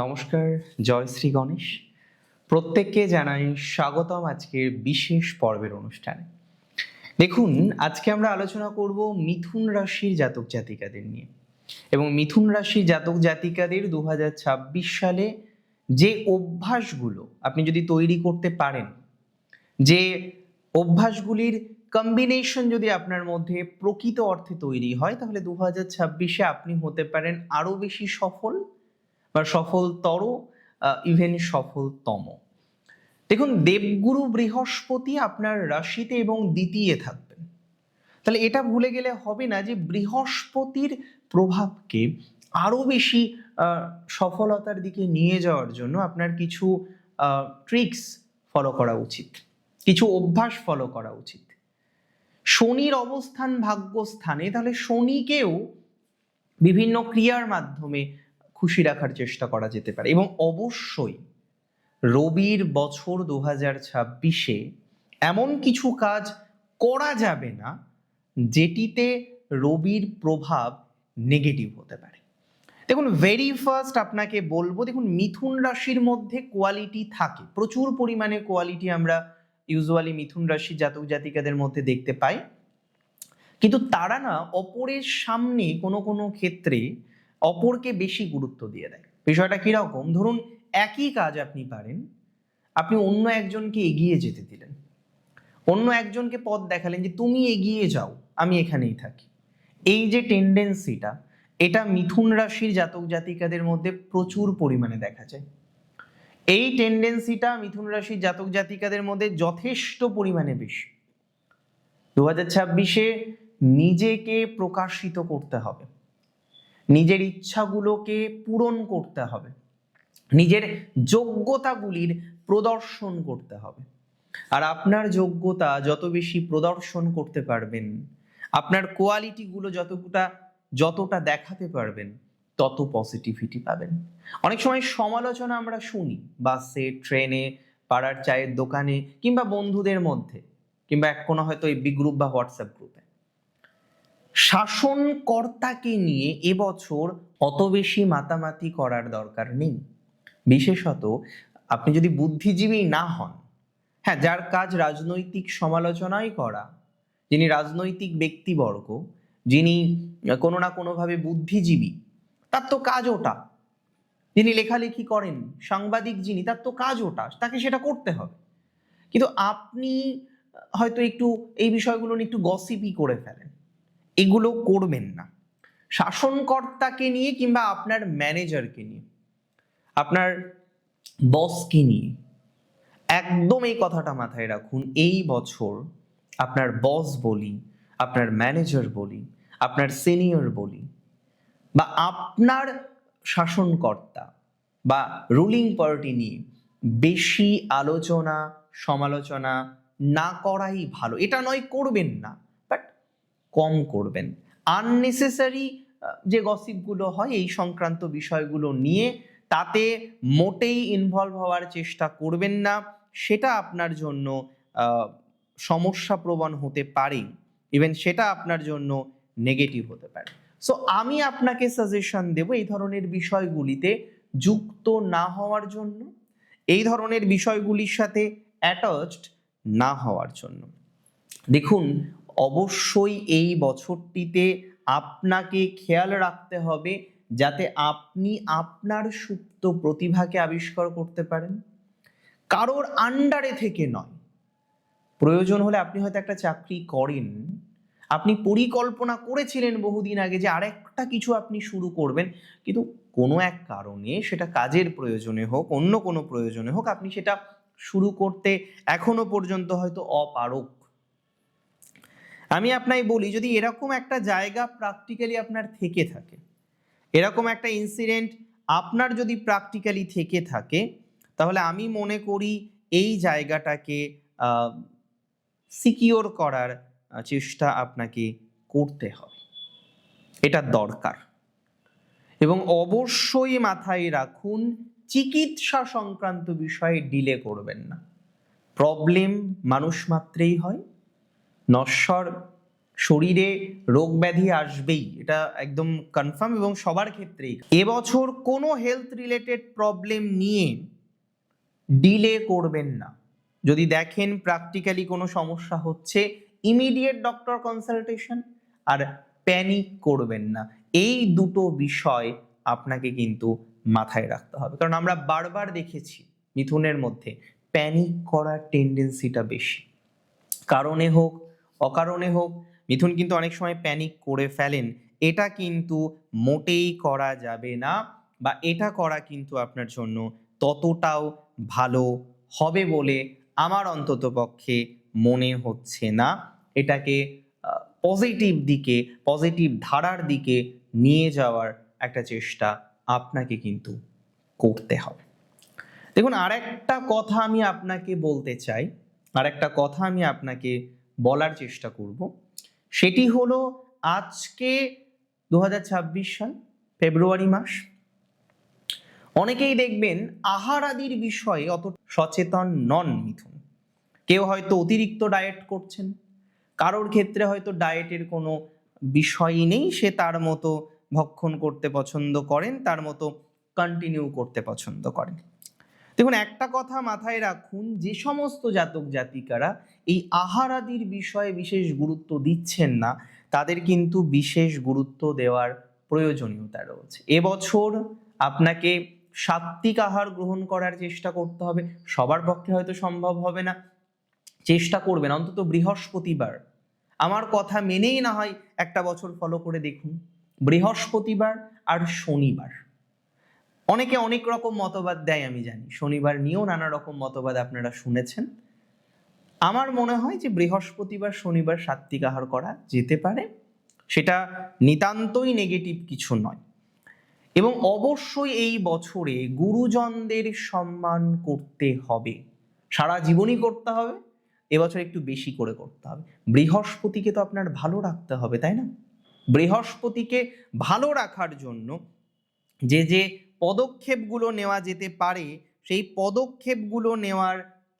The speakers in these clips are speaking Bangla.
নমস্কার, জয় শ্রী গণেশ। প্রত্যেককে জানাই স্বাগতম আজকের বিশেষ পর্বের অনুষ্ঠানে। দেখুন, আজকে আমরা আলোচনা করব মিথুন রাশির জাতক জাতিকাদের নিয়ে এবং মিথুন রাশির জাতক জাতিকাদের 2026 সালে যে অভ্যাসগুলো আপনি যদি তৈরি করতে পারেন, যে অভ্যাসগুলির কম্বিনেশন যদি আপনার মধ্যে প্রকৃত অর্থে তৈরি হয়, তাহলে 2026-এ আপনি হতে পারেন আরো বেশি সফল বা সফলতর, ইভেন সফলতম। দেখুন, দেবগুরু বৃহস্পতি আপনার রাশিতে এবং দ্বিতীয় থাকবেন। তাহলে এটা ভুলে গেলে হবে না যে বৃহস্পতির প্রভাবকে আরো বেশি সফলতার দিকে নিয়ে যাওয়ার জন্য আপনার কিছু ট্রিক্স ফলো করা উচিত, কিছু অভ্যাস ফলো করা উচিত। শনির অবস্থান ভাগ্যস্থানে, তাহলে শনিকেও বিভিন্ন ক্রিয়ার মাধ্যমে খুশি রাখার চেষ্টা করা যেতে পারে। এবং অবশ্যই রবির বছর 2026-এ এমন কিছু কাজ করা যাবে না যেটিতে রবির প্রভাব নেগেটিভ হতে পারে। দেখুন, ভেরি ফার্স্ট আপনাকে বলবো, দেখুন, মিথুন রাশির মধ্যে কোয়ালিটি থাকে, প্রচুর পরিমাণে কোয়ালিটি আমরা ইউজুয়ালি মিথুন রাশির জাতক জাতিকাদের মধ্যে দেখতে পাই, কিন্তু তারা না অপরের সামনে কোনো কোনো ক্ষেত্রে অপরকে বেশি গুরুত্ব দিয়ে দেয়। বিষয়টা কিরকম? ধরুন, একই কাজ আপনি পারেন, আপনি অন্য একজনকে এগিয়ে যেতে দিলেন, অন্য একজনকে পথ দেখালেন যে তুমি এগিয়ে যাও, আমি এখানেই থাকি। এই যে টেন্ডেন্সিটা, এটা মিথুন রাশির জাতক জাতিকাদের মধ্যে প্রচুর পরিমাণে দেখা যায়। এই টেন্ডেন্সিটা মিথুন রাশির জাতক জাতিকাদের মধ্যে যথেষ্ট পরিমাণে বেশি। 2026-এ নিজেকে প্রকাশিত করতে হবে, নিজের ইচ্ছাগুলোকে পূরণ করতে হবে, নিজের যোগ্যতাগুলির প্রদর্শন করতে হবে। আর আপনার যোগ্যতা যত বেশি প্রদর্শন করতে পারবেন, আপনার কোয়ালিটিগুলো যতটা দেখাতে পারবেন, তত পজিটিভিটি পাবেন। অনেক সময় সমালোচনা আমরা শুনি বাসে, ট্রেনে, পাড়ার চায়ের দোকানে, কিংবা বন্ধুদের মধ্যে, কিংবা কোনো হয়তো এফবি গ্রুপ বা হোয়াটসঅ্যাপ গ্রুপে। শাসনকর্তাকে নিয়ে এবছর অত বেশি মাতামাতি করার দরকার নেই। বিশেষত আপনি যদি বুদ্ধিজীবী না হন, হ্যাঁ, যার কাজ রাজনৈতিক সমালোচনাই করা, যিনি রাজনৈতিক ব্যক্তিবর্গ, যিনি কোনো না কোনোভাবে বুদ্ধিজীবী, তার তো কাজ ওটা। যিনি লেখালেখি করেন, সাংবাদিক যিনি, তার তো কাজ ওটা, তাকে সেটা করতে হবে। কিন্তু আপনি হয়তো একটু এই বিষয়গুলো নিয়ে একটু গসিপি করে ফেলেন, এগুলো করবেন না। শাসনকর্তাকে নিয়ে কিংবা আপনার ম্যানেজারকে নিয়ে, আপনার বসকে নিয়ে একদম এই কথাটা মাথায় রাখুন, এই বছর আপনার বস বলি, আপনার ম্যানেজার বলি, আপনার সিনিয়র বলি, বা আপনার শাসনকর্তা বা রুলিং পার্টি নিয়ে বেশি আলোচনা সমালোচনা না করাই ভালো। এটা নয় করবেন না, বাট কম করবেন। আননেসেসারি যে গসিপগুলো হয় এই সংক্রান্ত বিষয়গুলো নিয়ে, তাতে মোটেই ইনভলভ হওয়ার চেষ্টা করবেন না। সেটা আপনার জন্য সমস্যা প্রবণ হতে পারে, ইভেন সেটা আপনার জন্য নেগেটিভ হতে পারে। সো আমি আপনাকে সাজেশন দেব এই ধরনের বিষয়গুলিতে যুক্ত না হওয়ার জন্য, এই ধরনের বিষয়গুলির সাথে অ্যাটাচড না হওয়ার জন্য। দেখুন, অবশ্যই এই বছরটিতে আপনাকে খেয়াল রাখতে হবে যাতে আপনি আপনার সুপ্ত প্রতিভাকে আবিষ্কার করতে পারেন, কারোর আন্ডারে থেকে নয়। প্রয়োজন হলে আপনি হয়তো একটা চাকরি করেন, আপনি পরিকল্পনা করেছিলেন বহুদিন আগে যে আরেকটা কিছু আপনি শুরু করবেন, কিন্তু কোনো এক কারণে, সেটা কাজের প্রয়োজনে হোক, অন্য কোনো প্রয়োজনে হোক, আপনি সেটা শুরু করতে এখনো পর্যন্ত হয়তো অপারগ। আমি আপনাকে বলি, যদি এরকম একটা জায়গা প্র্যাকটিক্যালি আপনার থেকে থাকে, এরকম একটা ইনসিডেন্ট আপনার যদি প্র্যাকটিক্যালি থেকে থাকে, তাহলে আমি মনে করি এই জায়গাটাকে সিকিওর করার চেষ্টা আপনাকে করতে হবে, এটা দরকার। এবং অবশ্যই মাথায় রাখুন, চিকিৎসা সংক্রান্ত বিষয়ে ডিলে করবেন না। প্রবলেম মানুষ মাত্রেই হয়, নশ্বর শরীরে রোগ ব্যাধি আসবেই, এটা একদম কনফার্ম, এবং সবার ক্ষেত্রেই। এবছর কোনো হেলথ রিলেটেড প্রবলেম নিয়ে ডিলে করবেন না। যদি দেখেন প্র্যাকটিক্যালি কোনো সমস্যা হচ্ছে, ইমিডিয়েট ডক্টর কনসালটেশন, আর প্যানিক করবেন না। এই দুটো বিষয় আপনাকে কিন্তু মাথায় রাখতে হবে, কারণ আমরা বারবার দেখেছি মিথুনের মধ্যে প্যানিক করার টেন্ডেন্সিটা বেশি। কারণে হোক অকারণে হোক, মিথুন কিন্তু অনেক সময় প্যানিক করে ফেলেন। এটা কিন্তু মোটেই করা যাবে না, বা এটা করা কিন্তু আপনার জন্য ততটাও ভালো হবে বলে আমার অন্তত পক্ষে মনে হচ্ছে না। এটাকে পজিটিভ দিকে, পজিটিভ ধারার দিকে নিয়ে যাওয়ার একটা চেষ্টা আপনাকে কিন্তু করতে হবে। দেখুন, আরেকটা কথা আমি আপনাকে বলতে চাই, আরেকটা কথা আমি আপনাকে বলার চেষ্টা করব, সেটি হলো আজকে 2026 সাল, ফেব্রুয়ারি মাস। অনেকেই দেখবেন আহার আদির বিষয়ে অত সচেতন নন মিথুন। কেউ হয়তো অতিরিক্ত ডায়েট করছেন, কারোর ক্ষেত্রে হয়তো ডায়েটের কোনো বিষয়ই নেই, সে তার মতো ভক্ষণ করতে পছন্দ করেন, তার মতো কন্টিনিউ করতে পছন্দ করেন। দেখুন, একটা কথা মাথায় রাখুন, যে সমস্ত জাতক জাতিকারা এই আহার আদির বিষয়ে বিশেষ গুরুত্ব দিচ্ছেন না, তাদের কিন্তু বিশেষ গুরুত্ব দেওয়ার প্রয়োজনীয়তা রয়েছে। এবছর আপনাকে সাত্বিক আহার গ্রহণ করার চেষ্টা করতে হবে। সবার পক্ষে হয়তো সম্ভব হবে না, চেষ্টা করবেন অন্তত বৃহস্পতিবার। আমার কথা মেনেই না হয় একটা বছর ফলো করে দেখুন, বৃহস্পতিবার আর শনিবার। অনেকে অনেক রকম মতবাদ দেয়, আমি জানি শনিবার নিয়েও নানা রকম মতবাদ আপনারা শুনেছেন। আমার মনে হয় যে বৃহস্পতিবার শনিবার সাত্বিক আহার করা যেতে পারে, সেটা নিতান্তই নেগেটিভ কিছু নয়। এবং অবশ্যই এই বছরে গুরুজনদের সম্মান করতে হবে, সারা জীবনই করতে হবে, এবছর একটু বেশি করে করতে হবে। বৃহস্পতিকে তো আপনার ভালো রাখতে হবে, তাই না? বৃহস্পতিকে ভালো রাখার জন্য যে যে পদক্ষেপগুলো নেওয়া যেতে পারে, সেই পদক্ষেপগুলো নেওয়ার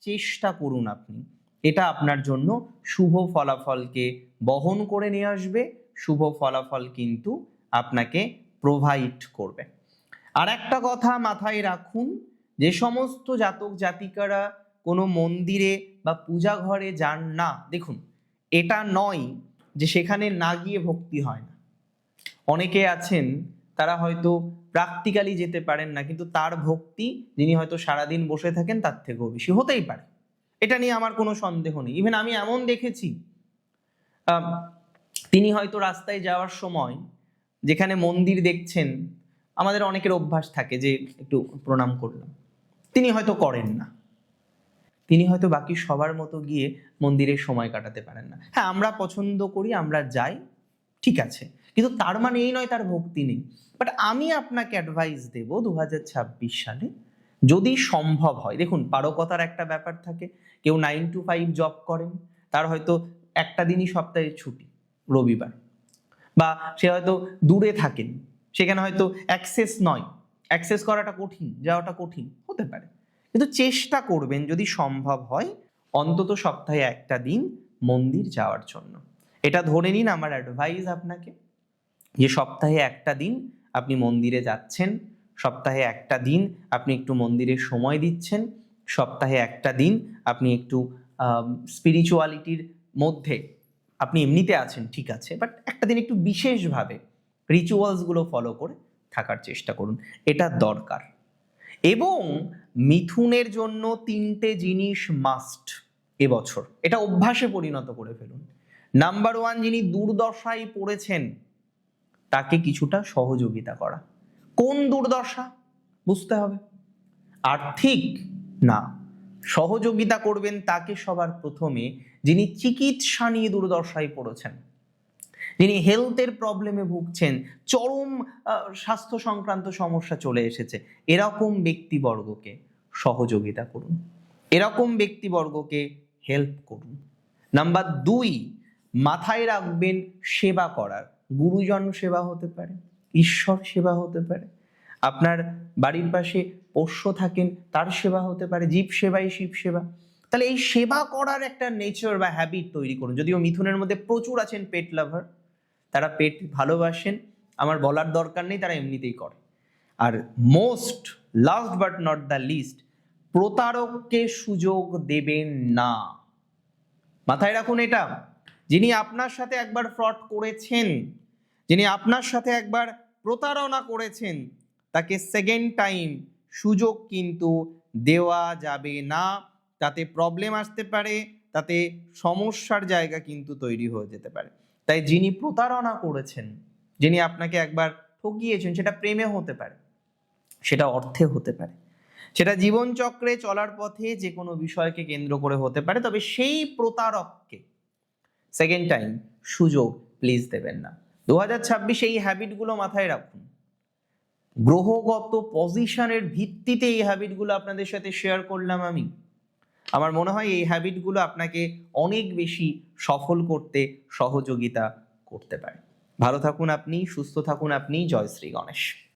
চেষ্টা করুন আপনি। এটা আপনার জন্য শুভ ফলাফলকে বহন করে নিয়ে আসবে, শুভ ফলাফল কিন্তু আপনাকে প্রোভাইড করবে। আর একটা কথা মাথায় রাখুন, যে সমস্ত জাতক জাতিকারা কোনো মন্দিরে বা পূজা ঘরে যান না, দেখুন এটা নয় যে সেখানে না গিয়ে ভক্তি হয় না। অনেকে আছেন তারা হয়তো প্র্যাকটিক্যালি যেতে পারেন না, কিন্তু তার ভক্তি, যিনি হয়তো সারাদিন বসে থাকেন, তার থেকেও বেশি হতেই পারে। এটা নিয়ে আমার কোনো সন্দেহ নেই। ইভেন আমি এমন দেখেছি, তিনি হয়তো রাস্তায় যাওয়ার সময় যেখানে মন্দির দেখছেন, আমাদের অনেকের অভ্যাস থাকে যে একটু প্রণাম করলাম, তিনি হয়তো করেন না। তিনি হয়তো বাকি সবার মতো গিয়ে মন্দিরে সময় কাটাতে পারেন না। হ্যাঁ, আমরা পছন্দ করি, আমরা যাই, ঠিক আছে, কিন্তু তার মানে এই নয় তার ভক্তি নেই। বাট আমি আপনাকে অ্যাডভাইস দেব 2026 সালে যদি সম্ভব হয়, দেখুন পারকতার একটা ব্যাপার থাকে, কেউ 9 to 5 জব করেন, তার হয়তো একটা দিনই সপ্তাহে ছুটি, রবিবার, বা সে হয়তো দূরে থাকেন, সেখানে হয়তো অ্যাক্সেস নয়, অ্যাক্সেস করাটা কঠিন, যাওয়াটা কঠিন হতে পারে, কিন্তু চেষ্টা করবেন যদি সম্ভব হয় অন্তত সপ্তাহে একটা দিন মন্দির যাওয়ার জন্য। এটা ধরে নিন আমার অ্যাডভাইস আপনাকে, যে সপ্তাহে একটা দিন আপনি মন্দিরে যাচ্ছেন, সপ্তাহে একটা দিন আপনি একটু মন্দিরে সময় দিচ্ছেন, সপ্তাহে একটা দিন আপনি একটু স্পিরিচুয়ালিটির মধ্যে, আপনি এমনিতে আছেন ঠিক আছে, বাট একটা দিন একটু বিশেষভাবে রিচুয়ালসগুলো ফলো করে থাকার চেষ্টা করুন, এটা দরকার। এবং মিথুনের জন্য 3টে জিনিস মাস্ট এবছর, এটা অভ্যাসে পরিণত করে ফেলুন। নাম্বার 1, যিনি দুর্দশায় পড়েছেন তাকে কিছুটা সহযোগিতা করা। কোন দুর্দশা বুঝতে হবে, আর্থিক না, সহযোগিতা করবেন তাকে সবার প্রথমে যিনি চিকিৎসা নিয়ে দুর্দশায় পড়েছেন, যিনি হেলথের প্রবলেমে ভুগছেন, চরম স্বাস্থ্য সংক্রান্ত সমস্যা চলে এসেছে, এরকম ব্যক্তিবর্গকে সহযোগিতা করুন, এরকম ব্যক্তিবর্গকে হেল্প করুন। নাম্বার 2, মাথায় রাখবেন সেবা করার, গুরুজন সেবা হতে পারে, ঈশ্বর সেবা হতে পারে, আপনার বাড়ির পাশে পোষ্য থাকেন তার সেবা হতে পারে, জীব সেবাই শিব সেবা, তাহলে এই সেবা করার একটা নেচার বা হ্যাবিট তৈরি করুন। যদিও মিথুনের মধ্যে প্রচুর আছেন পেট লাভার, তারা পেট ভালোবাসেন, আমার বলার দরকার নেই, তারা এমনিতেই করে। আর most last but not the least, প্রতারককে সুযোগ দেবেন না। মাথায় রাখুন এটা। যিনি আপনার সাথে একবার ফ্রড করেছেন, যিনি আপনার সাথে একবার প্রতারণা করেছেন, তাকে সেকেন্ড টাইম সুযোগ কিন্তু দেওয়া যাবে না। তাতে প্রবলেম আসতে পারে, তাতে সমস্যার জায়গা কিন্তু তৈরি হয়ে যেতে পারে। তাই যিনি প্রতারণা করেছেন, যিনি আপনাকে একবার ঠকিয়েছেন, সেটা প্রেমে হতে পারে, সেটা অর্থে হতে পারে, সেটা জীবনচক্রে চলার পথে যে কোনো বিষয়কে কেন্দ্র করে হতে পারে, তবে সেই প্রতারককে সেকেন্ড টাইম সুযোগ প্লিজ দেবেন না। 2026 এই হ্যাবিটগুলো মাথায় রাখুন। গ্রহগত পজিশনের ভিত্তিতে এই হ্যাবিটগুলো আপনাদের সাথে শেয়ার করলাম আমি। আমার মনে হয় এই হ্যাবিটগুলো আপনাকে অনেক বেশি সফল করতে সহযোগিতা করতে পারে। ভালো থাকুন আপনি, সুস্থ থাকুন আপনি। জয় শ্রী গণেশ।